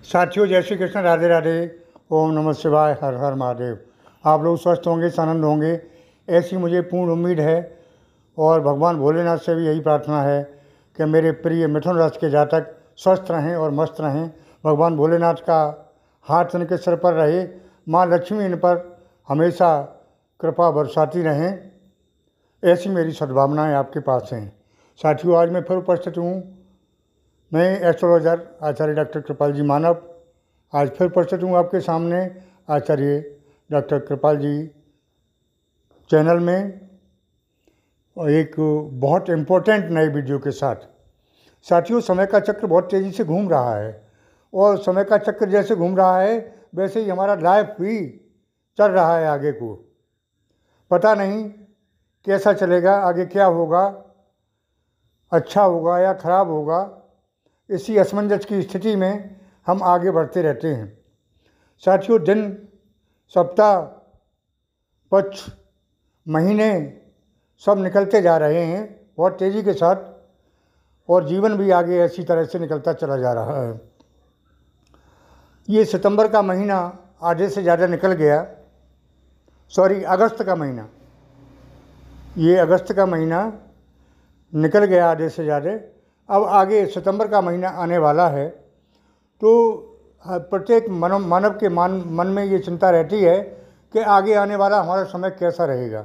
साथियों, जय श्री कृष्ण, राधे राधे, ओम नमः शिवाय, हर हर महादेव। आप लोग स्वस्थ होंगे, आनंद होंगे, ऐसी मुझे पूर्ण उम्मीद है। और भगवान भोलेनाथ से भी यही प्रार्थना है कि मेरे प्रिय मिथुन राशि के जातक स्वस्थ रहें और मस्त रहें। भगवान भोलेनाथ का हाथ इनके सिर पर रहे, माँ लक्ष्मी इन पर हमेशा कृपा बरसाती रहें, ऐसी मेरी सद्भावनाएँ आपके पास हैं। साथियों, आज मैं फिर उपस्थित हूँ। मैं एस्ट्रोलॉजर आचार्य डॉक्टर कृपाल जी मानव आज फिर उपस्थित हूँ आपके सामने आचार्य डॉक्टर कृपाल जी चैनल में, और एक बहुत इम्पोर्टेंट नए वीडियो के साथ। साथियों, समय का चक्र बहुत तेज़ी से घूम रहा है, और समय का चक्र जैसे घूम रहा है वैसे ही हमारा लाइफ भी चल रहा है आगे को। पता नहीं कैसा चलेगा, आगे क्या होगा, अच्छा होगा या खराब होगा। इसी असमंजस की स्थिति में हम आगे बढ़ते रहते हैं। साथियों, दिन, सप्ताह, पक्ष, महीने सब निकलते जा रहे हैं बहुत तेज़ी के साथ, और जीवन भी आगे ऐसी तरह से निकलता चला जा रहा है। ये सितंबर का महीना आधे से ज़्यादा निकल गया, अगस्त का महीना, ये अगस्त का महीना निकल गया आधे से ज़्यादा। अब आगे सितंबर का महीना आने वाला है, तो प्रत्येक मानव के मन में ये चिंता रहती है कि आगे आने वाला हमारा समय कैसा रहेगा।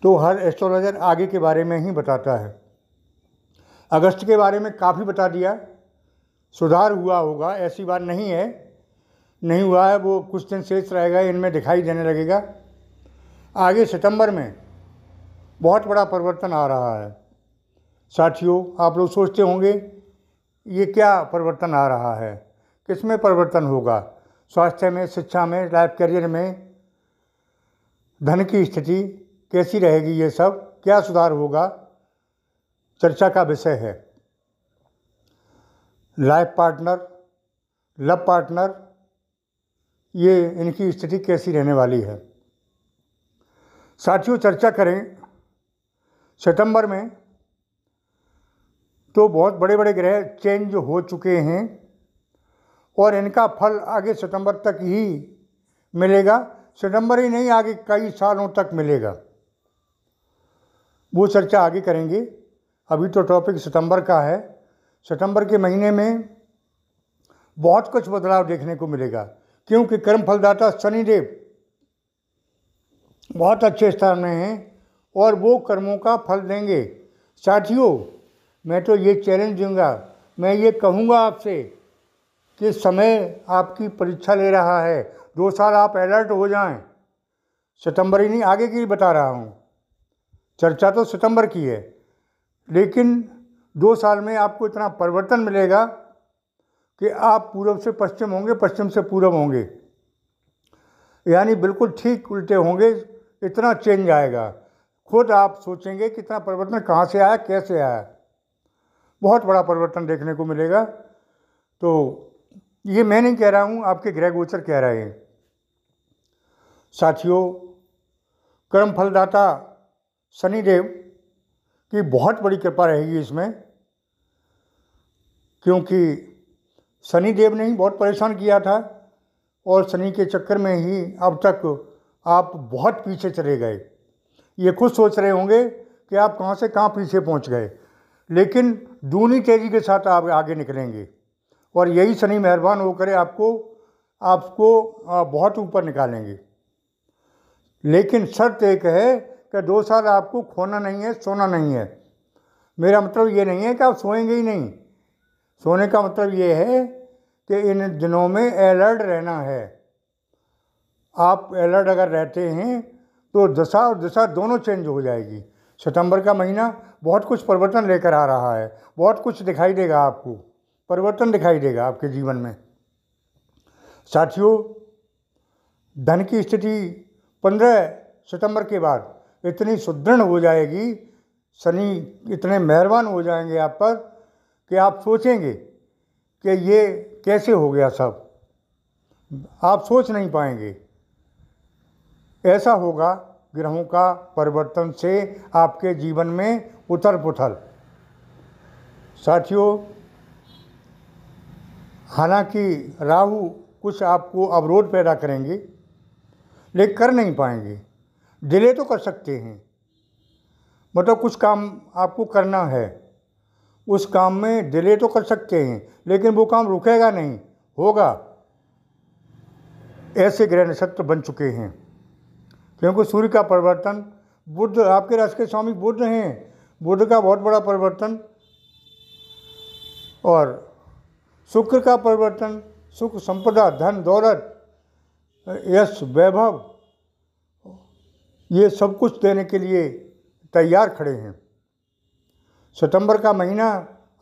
तो हर एस्ट्रोलॉजर आगे के बारे में ही बताता है। अगस्त के बारे में काफ़ी बता दिया, सुधार हुआ होगा ऐसी बात नहीं है, नहीं हुआ है, वो कुछ दिन शेष रहेगा, इनमें दिखाई देने लगेगा। आगे सितंबर में बहुत बड़ा परिवर्तन आ रहा है। साथियों, आप लोग सोचते होंगे ये क्या परिवर्तन आ रहा है, किस में परिवर्तन होगा? स्वास्थ्य में, शिक्षा में, लाइफ करियर में, धन की स्थिति कैसी रहेगी, ये सब क्या सुधार होगा, चर्चा का विषय है। लाइफ पार्टनर, लव पार्टनर, ये इनकी स्थिति कैसी रहने वाली है। साथियों, चर्चा करें सितंबर में, तो बहुत बड़े बड़े ग्रह चेंज हो चुके हैं, और इनका फल आगे सितंबर तक ही मिलेगा। सितंबर ही नहीं, आगे कई सालों तक मिलेगा। वो चर्चा आगे करेंगे। अभी तो टॉपिक सितंबर का है। सितंबर के महीने में बहुत कुछ बदलाव देखने को मिलेगा, क्योंकि कर्म फलदाता शनिदेव बहुत अच्छे स्थान में हैं, और वो कर्मों का फल देंगे। साथियों, मैं तो ये चैलेंज दूंगा, मैं ये कहूँगा आपसे कि समय आपकी परीक्षा ले रहा है। 2 साल आप अलर्ट हो जाएं। सितंबर ही नहीं, आगे की बता रहा हूँ। चर्चा तो सितंबर की है, लेकिन 2 साल में आपको इतना परिवर्तन मिलेगा कि आप पूर्व से पश्चिम होंगे, पश्चिम से पूर्व होंगे, यानी बिल्कुल ठीक उल्टे होंगे। इतना चेंज आएगा, खुद आप सोचेंगे कितना परिवर्तन कहाँ से आया, कैसे आया। बहुत बड़ा परिवर्तन देखने को मिलेगा। तो ये मैं नहीं कह रहा हूँ, आपके ग्रह गोचर कह रहे हैं। साथियों, कर्म फलदाता शनिदेव की बहुत बड़ी कृपा रहेगी इसमें, क्योंकि शनिदेव ने ही बहुत परेशान किया था, और शनि के चक्कर में ही अब तक आप बहुत पीछे चले गए। ये खुद सोच रहे होंगे कि आप कहाँ से कहाँ पीछे पहुँच गए, लेकिन दूनी तेज़ी के साथ आप आगे निकलेंगे, और यही शनि मेहरबान होकर आपको बहुत ऊपर निकालेंगे। लेकिन शर्त एक है कि 2 साल आपको खोना नहीं है, सोना नहीं है। मेरा मतलब ये नहीं है कि आप सोएंगे ही नहीं। सोने का मतलब ये है कि इन दिनों में अलर्ट रहना है। आप अलर्ट अगर रहते हैं तो दशा और दिशा दोनों चेंज हो जाएगी। सितंबर का महीना बहुत कुछ परिवर्तन लेकर आ रहा है, बहुत कुछ दिखाई देगा आपको, परिवर्तन दिखाई देगा आपके जीवन में। साथियों, धन की स्थिति 15 सितंबर के बाद इतनी सुदृढ़ हो जाएगी, शनि इतने मेहरबान हो जाएंगे आप पर कि आप सोचेंगे कि ये कैसे हो गया सब, आप सोच नहीं पाएंगे। ऐसा होगा ग्रहों का परिवर्तन से आपके जीवन में उथल पुथल। साथियों, हालांकि राहु कुछ आपको अवरोध पैदा करेंगे, लेकिन कर नहीं पाएंगे। डिले तो कर सकते हैं, मतलब कुछ काम आपको करना है, उस काम में डिले तो कर सकते हैं, लेकिन वो काम रुकेगा नहीं, होगा। ऐसे ग्रह नक्षत्र बन चुके हैं, क्योंकि सूर्य का परिवर्तन, बुध आपके राशि के स्वामी बुध हैं, बुध का बहुत बड़ा परिवर्तन, और शुक्र का परिवर्तन, सुख संपदा, धन दौलत, यश वैभव, ये सब कुछ देने के लिए तैयार खड़े हैं। सितंबर का महीना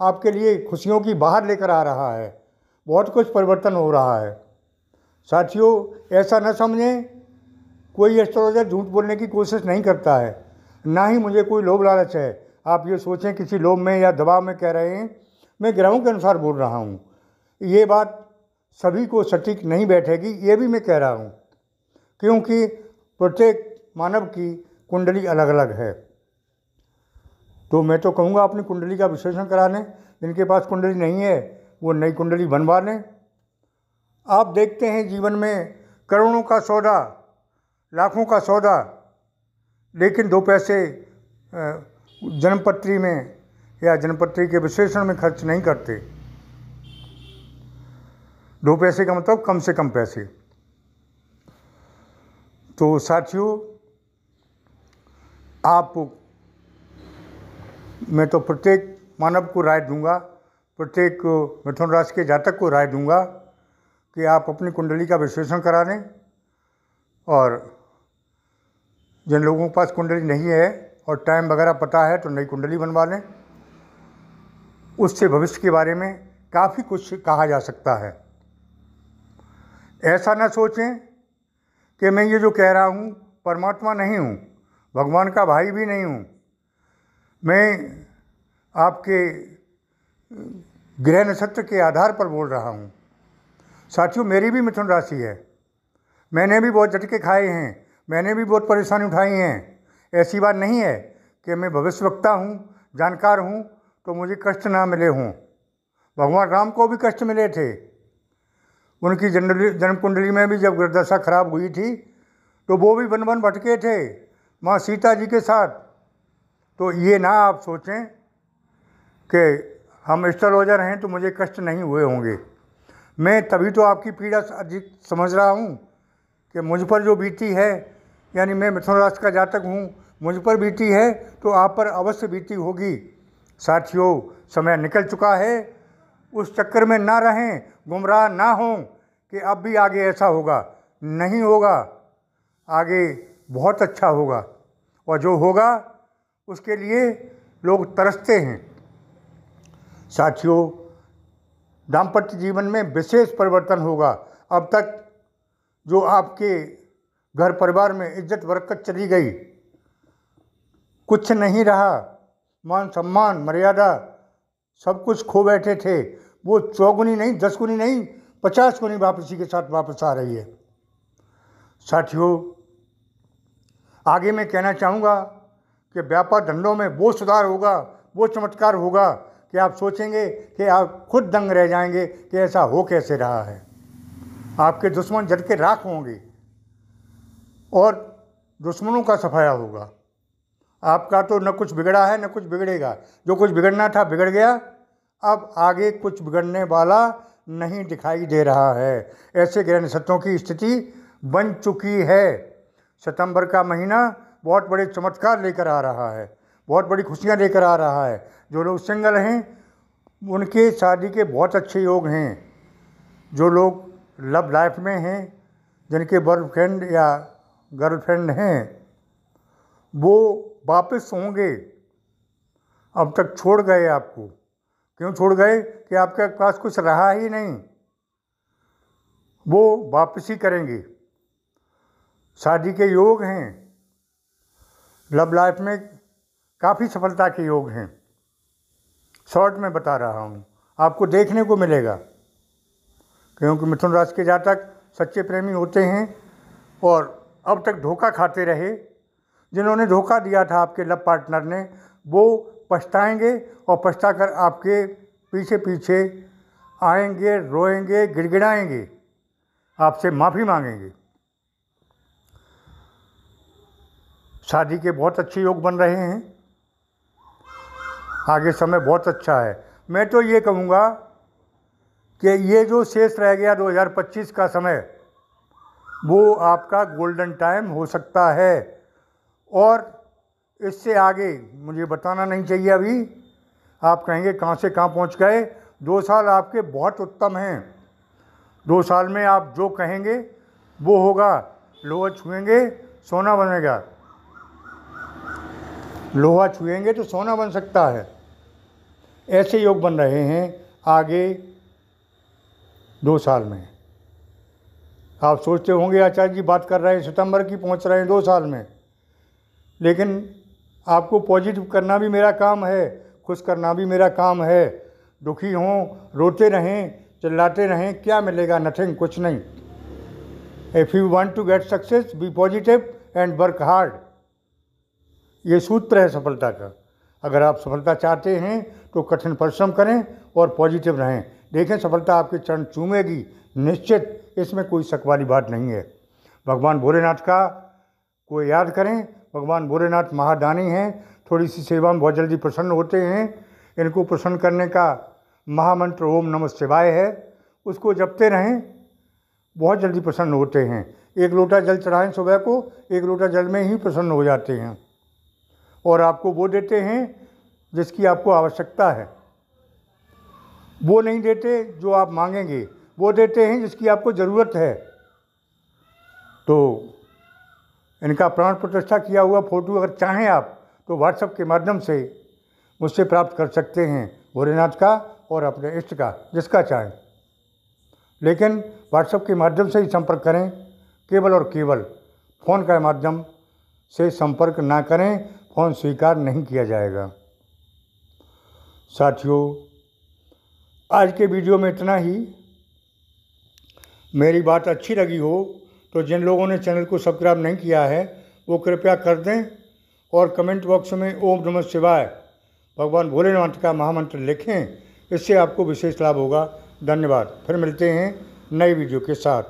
आपके लिए खुशियों की बहार लेकर आ रहा है, बहुत कुछ परिवर्तन हो रहा है। साथियों, ऐसा न समझें, कोई एस्ट्रोलॉजर झूठ बोलने की कोशिश नहीं करता है, ना ही मुझे कोई लोभ लालच है। आप ये सोचें किसी लोभ में या दबाव में कह रहे हैं, मैं ग्रहों के अनुसार बोल रहा हूँ। ये बात सभी को सटीक नहीं बैठेगी, ये भी मैं कह रहा हूँ, क्योंकि प्रत्येक मानव की कुंडली अलग अलग है। तो मैं तो कहूँगा अपनी कुंडली का विश्लेषण करा लें, जिनके पास कुंडली नहीं है वो नई कुंडली बनवा लें। आप देखते हैं जीवन में करोड़ों का सौदा, लाखों का सौदा, लेकिन 2 पैसे जन्मपत्री में या जन्मपत्री के विश्लेषण में खर्च नहीं करते। 2 पैसे का मतलब कम से कम पैसे। तो साथियों, मैं तो प्रत्येक मानव को राय दूंगा, प्रत्येक मिथुन राशि के जातक को राय दूंगा कि आप अपनी कुंडली का विश्लेषण करा लें, और जिन लोगों के पास कुंडली नहीं है और टाइम वगैरह पता है तो नई कुंडली बनवा लें। उससे भविष्य के बारे में काफ़ी कुछ कहा जा सकता है। ऐसा ना सोचें कि मैं ये जो कह रहा हूँ परमात्मा नहीं हूँ, भगवान का भाई भी नहीं हूँ, मैं आपके ग्रह नक्षत्र के आधार पर बोल रहा हूँ। साथियों, मेरी भी मिथुन राशि है, मैंने भी बहुत झटके खाए हैं, मैंने भी बहुत परेशानी उठाई हैं। ऐसी बात नहीं है कि मैं भविष्यवक्ता हूँ, जानकार हूँ, तो मुझे कष्ट ना मिले हों। भगवान राम को भी कष्ट मिले थे, उनकी जन्म कुंडली में भी जब ग्रहदशा खराब हुई थी तो वो भी वन वन भटके थे माँ सीता जी के साथ। तो ये ना आप सोचें कि हम एस्ट्रोलॉजर हैं तो मुझे कष्ट नहीं हुए होंगे। मैं तभी तो आपकी पीड़ा अधिक समझ रहा हूँ कि मुझ पर जो बीती है, यानी मैं मिथुन राशि का जातक हूँ, मुझ पर बीती है तो आप पर अवश्य बीती होगी। साथियों, समय निकल चुका है, उस चक्कर में ना रहें, गुमराह ना हों कि अब भी आगे ऐसा होगा। नहीं होगा, आगे बहुत अच्छा होगा, और जो होगा उसके लिए लोग तरसते हैं। साथियों, दाम्पत्य जीवन में विशेष परिवर्तन होगा। अब तक जो आपके घर परिवार में इज्जत बरकत चली गई, कुछ नहीं रहा, मान सम्मान मर्यादा सब कुछ खो बैठे थे, वो 100 गुनी नहीं, 10 गुनी नहीं, 50 गुनी वापसी के साथ वापस आ रही है। साथियों, आगे मैं कहना चाहूँगा कि व्यापार धंधों में वो सुधार होगा, वो चमत्कार होगा कि आप सोचेंगे कि आप खुद दंग रह जाएंगे कि ऐसा हो कैसे रहा है। आपके दुश्मन जल के राख होंगे और दुश्मनों का सफाया होगा। आपका तो न कुछ बिगड़ा है न कुछ बिगड़ेगा, जो कुछ बिगड़ना था बिगड़ गया, अब आगे कुछ बिगड़ने वाला नहीं दिखाई दे रहा है। ऐसे ग्रह नक्षत्रों की स्थिति बन चुकी है। सितंबर का महीना बहुत बड़े चमत्कार लेकर आ रहा है, बहुत बड़ी खुशियाँ लेकर आ रहा है। जो लोग सिंगल हैं उनके शादी के बहुत अच्छे योग हैं। जो लोग लव लाइफ में हैं, जिनके बॉयफ्रेंड या गर्लफ्रेंड हैं, वो वापस होंगे। अब तक छोड़ गए आपको, क्यों छोड़ गए कि आपके पास कुछ रहा ही नहीं, वो वापसी करेंगे। शादी के योग हैं, लव लाइफ में काफ़ी सफलता के योग हैं। शॉर्ट में बता रहा हूँ, आपको देखने को मिलेगा, क्योंकि मिथुन राशि के जातक सच्चे प्रेमी होते हैं और अब तक धोखा खाते रहे। जिन्होंने धोखा दिया था आपके लव पार्टनर ने, वो पछताएंगे और पछता कर आपके पीछे पीछे आएंगे, रोएंगे, गिड़गिड़ाएंगे, आपसे माफ़ी मांगेंगे। शादी के बहुत अच्छे योग बन रहे हैं, आगे समय बहुत अच्छा है। मैं तो ये कहूँगा कि ये जो शेष रह गया 2025 का समय, वो आपका गोल्डन टाइम हो सकता है। और इससे आगे मुझे बताना नहीं चाहिए अभी। आप कहेंगे कहाँ से कहाँ पहुँच गए। 2 साल आपके बहुत उत्तम हैं। 2 साल में आप जो कहेंगे वो होगा। लोहा छुएंगे सोना बनेगा, लोहा छुएंगे तो सोना बन सकता है। ऐसे योग बन रहे हैं आगे 2 साल में। आप सोचते होंगे आचार्य जी बात कर रहे हैं सितंबर की, पहुंच रहे हैं 2 साल में। लेकिन आपको पॉजिटिव करना भी मेरा काम है, खुश करना भी मेरा काम है। दुखी हों, रोते रहें, चिल्लाते रहें, क्या मिलेगा? नथिंग, कुछ नहीं। If you want to get success, be positive and work hard. ये सूत्र है सफलता का। अगर आप सफलता चाहते हैं तो कठिन परिश्रम करें और पॉजिटिव रहें। देखें, सफलता आपके चरण चूमेगी निश्चित, इसमें कोई शक वाली बात नहीं है। भगवान भोलेनाथ का को याद करें। भगवान भोलेनाथ महादानी हैं, थोड़ी सी सेवा में बहुत जल्दी प्रसन्न होते हैं। इनको प्रसन्न करने का महामंत्र ओम नमः शिवाय है, उसको जपते रहें, बहुत जल्दी प्रसन्न होते हैं। 1 लोटा जल चढ़ाएं सुबह को, 1 लोटा जल में ही प्रसन्न हो जाते हैं। और आपको वो देते हैं जिसकी आपको आवश्यकता है। वो नहीं देते जो आप मांगेंगे, वो देते हैं जिसकी आपको ज़रूरत है। तो इनका प्राण प्रतिष्ठा किया हुआ फ़ोटो अगर चाहें आप तो व्हाट्सएप के माध्यम से मुझसे प्राप्त कर सकते हैं, भोलेनाथ का और अपने इष्ट का, जिसका चाहें। लेकिन व्हाट्सएप के माध्यम से ही संपर्क करें, केवल और केवल। फ़ोन का माध्यम से संपर्क ना करें, फ़ोन स्वीकार नहीं किया जाएगा। साथियों, आज के वीडियो में इतना ही। मेरी बात अच्छी लगी हो तो जिन लोगों ने चैनल को सब्सक्राइब नहीं किया है वो कृपया कर दें और कमेंट बॉक्स में ओम नमः शिवाय भगवान भोलेनाथ का महामंत्र लिखें। इससे आपको विशेष लाभ होगा। धन्यवाद। फिर मिलते हैं नई वीडियो के साथ।